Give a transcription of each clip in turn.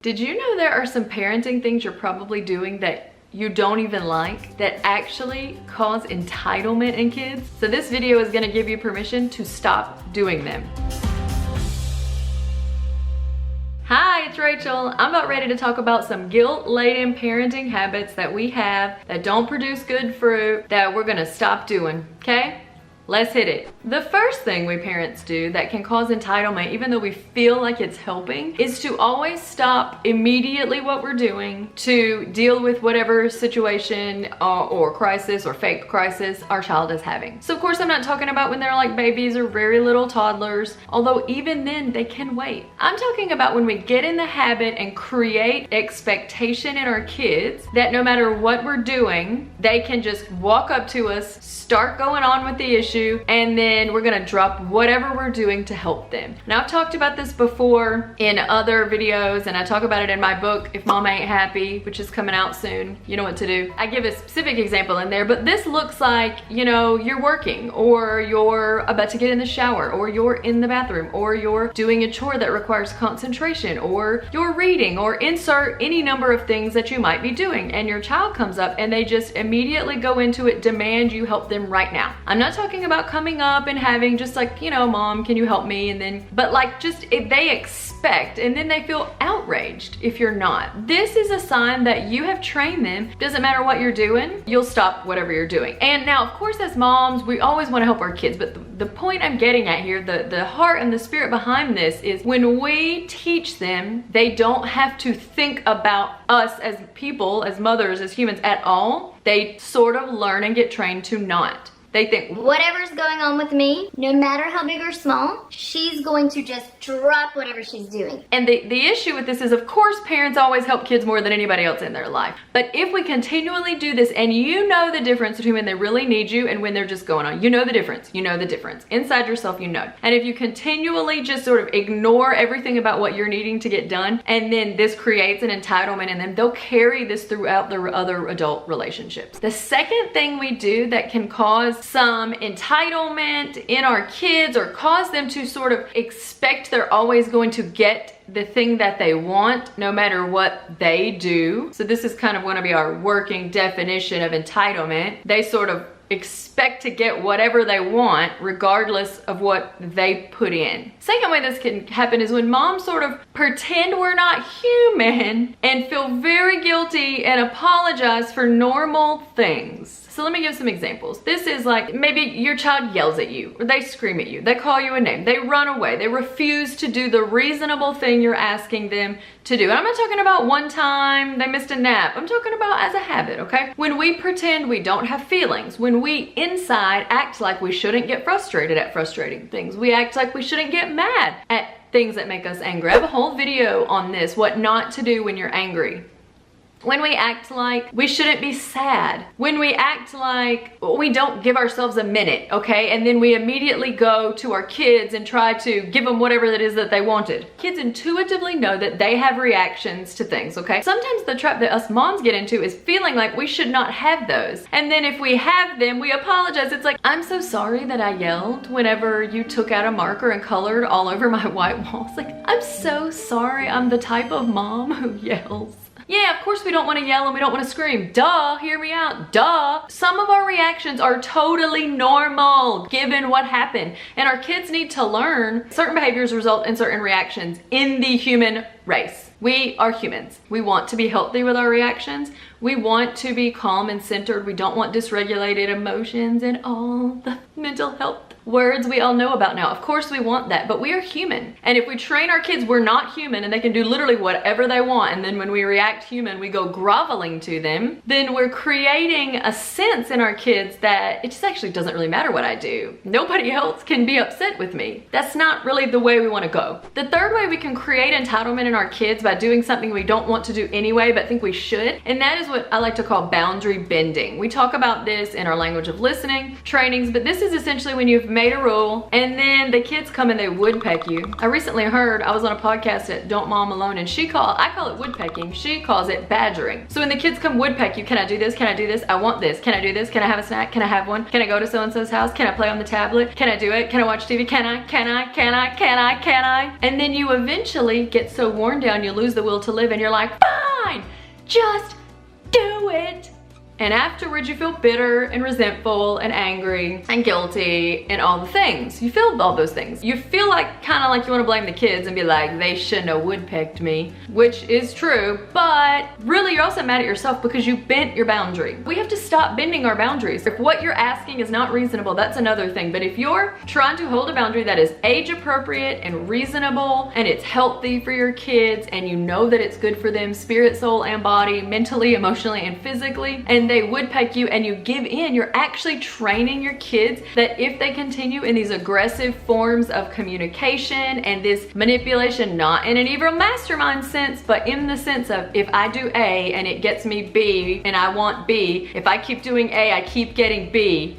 Did you know there are some parenting things you're probably doing that you don't even like that actually cause entitlement in kids? So this video is gonna give you permission to stop doing them. Hi, it's Rachel. I'm about ready to talk about some guilt-laden parenting habits that we have that don't produce good fruit that we're gonna stop doing, okay? Let's hit it. The first thing we parents do that can cause entitlement, even though we feel like it's helping, is to always stop immediately what we're doing to deal with whatever situation or crisis or fake crisis our child is having. So of course I'm not talking about when they're like babies or very little toddlers, although even then they can wait. I'm talking about when we get in the habit and create expectation in our kids that no matter what we're doing, they can just walk up to us, start going on with the issue, and then we're gonna drop whatever we're doing to help them. Now I've talked about this before in other videos, and I talk about it in my book, If Mom Ain't Happy, which is coming out soon. You know what to do. I give a specific example in there, but this looks like, you know, you're working, or you're about to get in the shower, or you're in the bathroom, or you're doing a chore that requires concentration, or you're reading, or insert any number of things that you might be doing, and your child comes up and they just immediately go into it, demand you help them right now. I'm not talking about coming up and having just like, you know, Mom, can you help me? And then, but like just if they expect, and then they feel outraged if you're not. This is a sign that you have trained them. Doesn't matter what you're doing, you'll stop whatever you're doing. And now, of course, as moms, we always want to help our kids, but the point I'm getting at here, the heart and the spirit behind this is when we teach them, they don't have to think about us as people, as mothers, as humans at all. They sort of learn and get trained to not. They think, whatever's going on with me, no matter how big or small, she's going to just drop whatever she's doing. And the issue with this is, of course, parents always help kids more than anybody else in their life. But if we continually do this, and you know the difference between when they really need you and when they're just going on, you know the difference. You know the difference. Inside yourself, you know. And if you continually just sort of ignore everything about what you're needing to get done, and then this creates an entitlement in them, they'll carry this throughout their other adult relationships. The second thing we do that can cause some entitlement in our kids or cause them to sort of expect they're always going to get the thing that they want no matter what they do. So this is kind of going to be our working definition of entitlement. They sort of expect to get whatever they want regardless of what they put in. Second way this can happen is when moms sort of pretend we're not human and feel very guilty and apologize for normal things. So let me give some examples. This is like maybe your child yells at you, or they scream at you, they call you a name, they run away, they refuse to do the reasonable thing you're asking them to do. And I'm not talking about one time they missed a nap. I'm talking about as a habit, okay? When we pretend we don't have feelings, when we inside act like we shouldn't get frustrated at frustrating things, we act like we shouldn't get mad at things that make us angry. I have a whole video on this, what not to do when you're angry. When we act like we shouldn't be sad, when we act like we don't give ourselves a minute, okay? And then we immediately go to our kids and try to give them whatever it is that they wanted. Kids intuitively know that they have reactions to things, okay? Sometimes the trap that us moms get into is feeling like we should not have those. And then if we have them, we apologize. It's like, I'm so sorry that I yelled whenever you took out a marker and colored all over my white walls. Like, I'm so sorry I'm the type of mom who yells. Yeah, of course we don't want to yell and we don't want to scream. Duh, hear me out, duh. Some of our reactions are totally normal given what happened. And our kids need to learn certain behaviors result in certain reactions in the human race. We are humans. We want to be healthy with our reactions. We want to be calm and centered. We don't want dysregulated emotions and all the mental health words we all know about now. Of course we want that, but we are human. And if we train our kids we're not human and they can do literally whatever they want, and then when we react human, we go groveling to them, then we're creating a sense in our kids that it just actually doesn't really matter what I do. Nobody else can be upset with me. That's not really the way we want to go. The third way we can create entitlement in our kids by doing something we don't want to do anyway but think we should, and that is what I like to call boundary bending. We talk about this in our language of listening trainings, but this is essentially when you've made a rule, and then the kids come and they woodpeck you. I recently heard, I was on a podcast at Don't Mom Alone, and I call it woodpecking, she calls it badgering. So when the kids come woodpeck you, can I do this? Can I do this? I want this. Can I do this? Can I have a snack? Can I have one? Can I go to so-and-so's house? Can I play on the tablet? Can I do it? Can I watch TV? Can I? Can I? Can I? Can I? Can I? And then you eventually get so worn down, you lose the will to live, and you're like, fine, just do it. And afterwards you feel bitter and resentful and angry and guilty and all the things. You feel all those things. You feel like, kind of like you want to blame the kids and be like, they shouldn't have woodpecked me, which is true, but really you're also mad at yourself because you bent your boundary. We have to stop bending our boundaries. If what you're asking is not reasonable, that's another thing. But if you're trying to hold a boundary that is age appropriate and reasonable, and it's healthy for your kids, and you know that it's good for them, spirit, soul, and body, mentally, emotionally, and physically, and they woodpeck you and you give in, you're actually training your kids that if they continue in these aggressive forms of communication and this manipulation, not in an evil mastermind sense, but in the sense of, if I do A and it gets me B and I want B, if I keep doing A, I keep getting B.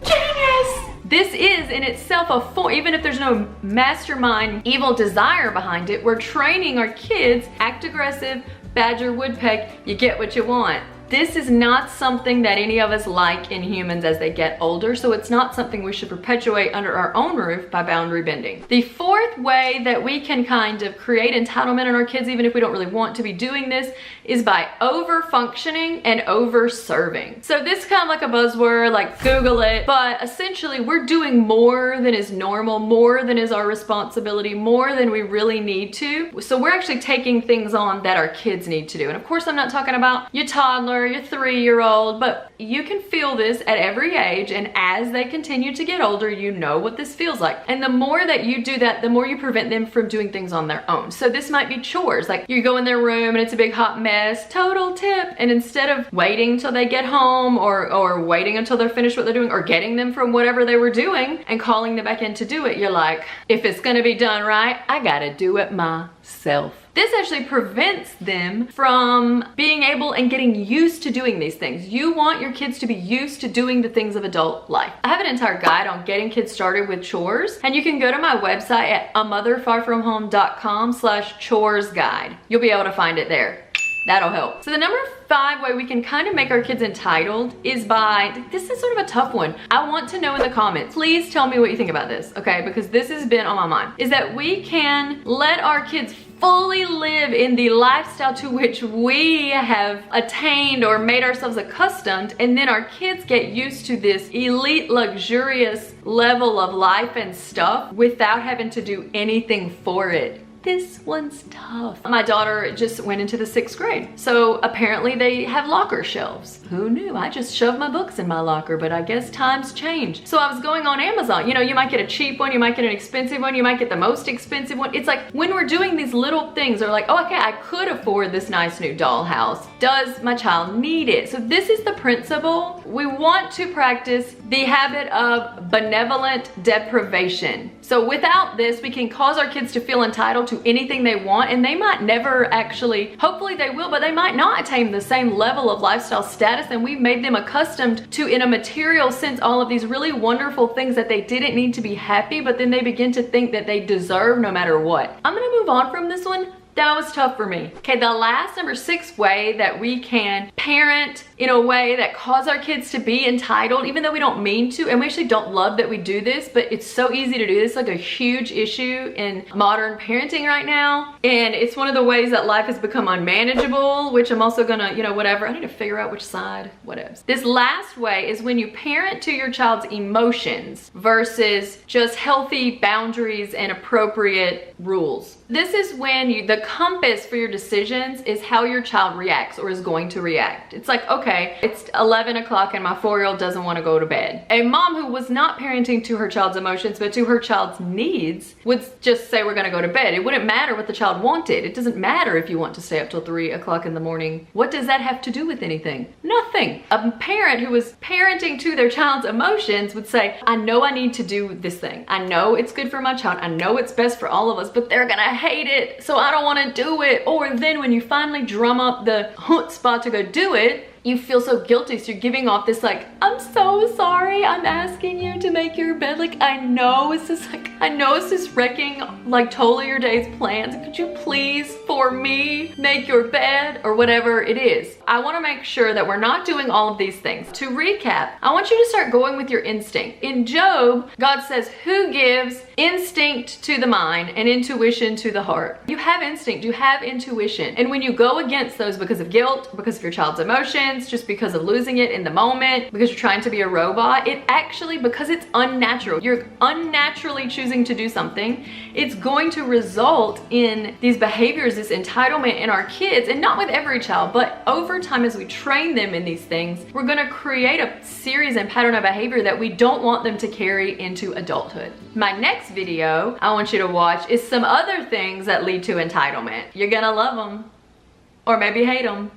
Genius! This is in itself a form, even if there's no mastermind evil desire behind it, we're training our kids, act aggressive, badger, woodpeck, you get what you want. This is not something that any of us like in humans as they get older, so it's not something we should perpetuate under our own roof by boundary bending. The fourth way that we can kind of create entitlement in our kids, even if we don't really want to be doing this, is by over-functioning and over-serving. So this is kind of like a buzzword, like Google it, but essentially we're doing more than is normal, more than is our responsibility, more than we really need to. So we're actually taking things on that our kids need to do. And of course I'm not talking about your toddler, your 3-year-old, but you can feel this at every age, and as they continue to get older, you know what this feels like. And the more that you do that, the more you prevent them from doing things on their own. So this might be chores, like you go in their room and it's a big hot mess, total tip, and instead of waiting till they get home or waiting until they're finished what they're doing or getting them from whatever they were doing and calling them back in to do it, you're like, if it's gonna be done right, I gotta do it myself. This actually prevents them from being able and getting used to doing these things. You want your kids to be used to doing the things of adult life. I have an entire guide on getting kids started with chores, and you can go to my website at amotherfarfromhome.com/chores guide. You'll be able to find it there. That'll help. So the number 5 way we can kind of make our kids entitled is by, this is sort of a tough one. I want to know in the comments, please tell me what you think about this, okay? Because this has been on my mind, is that we can let our kids fully live in the lifestyle to which we have attained or made ourselves accustomed, and then our kids get used to this elite, luxurious level of life and stuff without having to do anything for it. This one's tough. My daughter just went into the 6th grade. So apparently they have locker shelves. Who knew? I just shoved my books in my locker, but I guess times change. So I was going on Amazon. You know, you might get a cheap one, you might get an expensive one, you might get the most expensive one. It's like when we're doing these little things, they're like, oh, okay, I could afford this nice new dollhouse. Does my child need it? So this is the principle. We want to practice the habit of benevolent deprivation. So without this, we can cause our kids to feel entitled to anything they want, and they might never actually, hopefully they will, but they might not attain the same level of lifestyle status, and we've made them accustomed to, in a material sense, all of these really wonderful things that they didn't need to be happy, but then they begin to think that they deserve no matter what. I'm gonna move on from this one. That was tough for me. Okay, the last number 6 way that we can parent in a way that cause our kids to be entitled, even though we don't mean to, and we actually don't love that we do this, but it's so easy to do this, like a huge issue in modern parenting right now. And it's one of the ways that life has become unmanageable, which I'm also gonna, you know, whatever. I need to figure out which side, whatever. This last way is when you parent to your child's emotions versus just healthy boundaries and appropriate rules. This is when the compass for your decisions is how your child reacts or is going to react. It's like, okay, it's 11 o'clock and my 4-year-old doesn't want to go to bed. A mom who was not parenting to her child's emotions but to her child's needs would just say we're going to go to bed. It wouldn't matter what the child wanted. It doesn't matter if you want to stay up till 3 o'clock in the morning. What does that have to do with anything? Nothing. A parent who was parenting to their child's emotions would say, I know I need to do this thing. I know it's good for my child. I know it's best for all of us, but they're gonna hate it, so I don't want to do it. Or then when you finally drum up the chutzpah to go do it, you feel so guilty. So you're giving off this like, I'm so sorry, I'm asking you to make your bed. Like, I know it's just wrecking like totally your day's plans. Could you please, for me, make your bed or whatever it is? I want to make sure that we're not doing all of these things. To recap, I want you to start going with your instinct. In Job, God says, who gives instinct to the mind and intuition to the heart? You have instinct, you have intuition. And when you go against those because of guilt, because of your child's emotions, just because of losing it in the moment, because you're trying to be a robot, it actually, because it's unnatural, you're unnaturally choosing to do something, it's going to result in these behaviors, this entitlement in our kids, and not with every child, but over time as we train them in these things, we're gonna create a series and pattern of behavior that we don't want them to carry into adulthood. My next video I want you to watch is some other things that lead to entitlement. You're gonna love them, or maybe hate them.